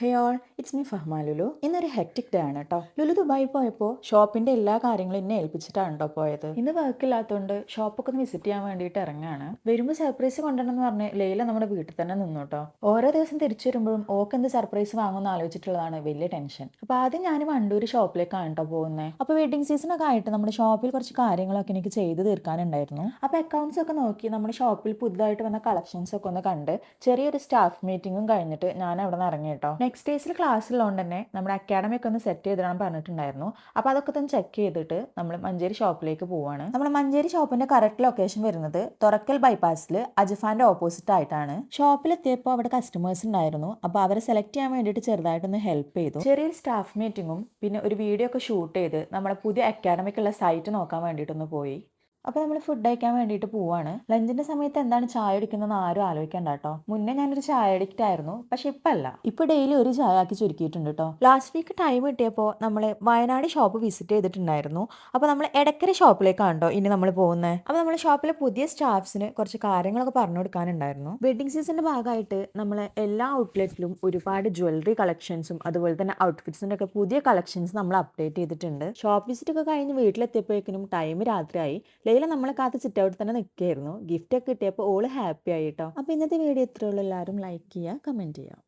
Hey all, it's me Fahma Lulu. ഇന്നൊരു hectic day ആണ് കേട്ടോ. ലുലു ദുബായി പോയപ്പോൾ ഷോപ്പിന്റെ എല്ലാ കാര്യങ്ങളും എന്നെ ഏൽപ്പിച്ചിട്ടാണ് കേട്ടോ പോയത്. ഇന്ന് വർക്കില്ലാത്തതുകൊണ്ട് ഷോപ്പൊക്കെ ഒന്ന് വിസിറ്റ് ചെയ്യാൻ വേണ്ടിയിട്ട് ഇറങ്ങാണ്. വരുമ്പോൾ സർപ്രൈസ് കൊണ്ടുവരണം എന്ന് പറഞ്ഞ് ലൈല നമ്മുടെ വീട്ടിൽ തന്നെ നിന്നു കേട്ടോ. ഓരോ ദിവസം തിരിച്ചു വരുമ്പോഴും ഓക്ക് എന്ത് സർപ്രൈസ് വാങ്ങുമെന്ന് ആലോചിച്ചിട്ടുള്ളതാണ് വലിയ ടെൻഷൻ. അപ്പോൾ ആദ്യം ഞാൻ വണ്ടൂർ ഷോപ്പിലേക്കാണ് കേട്ടോ പോകുന്നത്. അപ്പോൾ വെഡിങ് സീസൺ ഒക്കെ ആയിട്ട് നമ്മുടെ ഷോപ്പിൽ കുറച്ച് കാര്യങ്ങളൊക്കെ എനിക്ക് ചെയ്ത് തീർക്കാനുണ്ടായിരുന്നു. അപ്പോൾ അക്കൗണ്ട്സ് ഒക്കെ നോക്കി നമ്മുടെ ഷോപ്പിൽ പുതുതായിട്ട് വന്ന കളക്ഷൻസ് ഒക്കെ ഒന്ന് കണ്ട് ചെറിയൊരു സ്റ്റാഫ് മീറ്റിംഗും കഴിഞ്ഞിട്ട് ഞാൻ അവിടെ നിന്ന് ഇറങ്ങി കേട്ടോ. നെക്സ്റ്റ് ഡേയ്സിൽ ക്ലാസ് ഉള്ളതുകൊണ്ട് തന്നെ നമ്മുടെ അക്കാഡമി ഒക്കെ ഒന്ന് സെറ്റ് ചെയ്തിടാൻ പറഞ്ഞിട്ടുണ്ടായിരുന്നു. അപ്പോൾ അതൊക്കെ തന്നെ ചെക്ക് ചെയ്തിട്ട് നമ്മൾ മഞ്ചേരി ഷോപ്പിലേക്ക് പോവാണ്. നമ്മുടെ മഞ്ചേരി ഷോപ്പിന്റെ കറക്റ്റ് ലൊക്കേഷൻ വരുന്നത് തുറക്കൽ ബൈപ്പാസിൽ അജ്ഫാന്റെ ഓപ്പോസിറ്റ് ആയിട്ടാണ്. ഷോപ്പിലെത്തിയപ്പോൾ അവിടെ കസ്റ്റമേഴ്സ് ഉണ്ടായിരുന്നു. അപ്പോൾ അവരെ സെലക്ട് ചെയ്യാൻ വേണ്ടിയിട്ട് ചെറുതായിട്ടൊന്ന് ഹെൽപ്പ് ചെയ്തു. ചെറിയൊരു സ്റ്റാഫ് മീറ്റിങ്ങും പിന്നെ ഒരു വീഡിയോ ഒക്കെ ഷൂട്ട് ചെയ്ത് നമ്മുടെ പുതിയ അക്കാഡമിക്കുള്ള സൈറ്റ് നോക്കാൻ വേണ്ടിയിട്ടൊന്ന് പോയി. അപ്പോൾ നമ്മൾ ഫുഡ് കഴിക്കാൻ വേണ്ടിയിട്ട് പോവാണ്. ലഞ്ചിന്റെ സമയത്ത് എന്താണ് ചായ കുടിക്കുന്നതെന്ന് ആരും ആലോചിക്കണ്ട കേട്ടോ. മുന്നേ ഞാനൊരു ചായ അഡിക്റ്റ് ആയിരുന്നു, പക്ഷെ ഇപ്പം അല്ല. ഇപ്പോൾ ഡെയിലി ഒരു ചായ ആക്കി ചുരുക്കിയിട്ടുണ്ട് കേട്ടോ. ലാസ്റ്റ് വീക്ക് ടൈം കിട്ടിയപ്പോൾ നമ്മൾ വയനാട് ഷോപ്പ് വിസിറ്റ് ചെയ്തിട്ടുണ്ടായിരുന്നു. അപ്പോൾ നമ്മൾ എടക്കര ഷോപ്പിലേക്കാണ് കേട്ടോ ഇനി നമ്മൾ പോകുന്നത്. അപ്പോൾ നമ്മൾ ഷോപ്പിലെ പുതിയ സ്റ്റാഫ്സിന് കുറച്ച് കാര്യങ്ങളൊക്കെ പറഞ്ഞു കൊടുക്കാനുണ്ടായിരുന്നു. വെഡിങ് സീസണിന്റെ ഭാഗമായിട്ട് നമ്മൾ എല്ലാ ഔട്ട്ലെറ്റിലും ഒരുപാട് ജ്വല്ലറി കളക്ഷൻസും അതുപോലെ തന്നെ ഔട്ട്ഫിറ്റ്സിന്റെ ഒക്കെ പുതിയ കളക്ഷൻസ് നമ്മൾ അപ്ഡേറ്റ് ചെയ്തിട്ടുണ്ട്. ഷോപ്പ് വിസിറ്റ് ഒക്കെ കഴിഞ്ഞ് വീട്ടിലെത്തിയപ്പോഴേക്കും ടൈം രാത്രിയായി. ലൈല നമ്മളെ കാത്ത് സിറ്റ് ഔട്ട് തന്നെ നിൽക്കുകയായിരുന്നു. ഗിഫ്റ്റ് ഒക്കെ കിട്ടിയപ്പോൾ ഓള് ഹാപ്പി ആയി കേട്ടോ. അപ്പോൾ ഇന്നത്തെ വീഡിയോ ഇത്രയുള്ളൂ. എല്ലാവരും ലൈക്ക് ചെയ്യുക, കമൻറ്റ് ചെയ്യുക.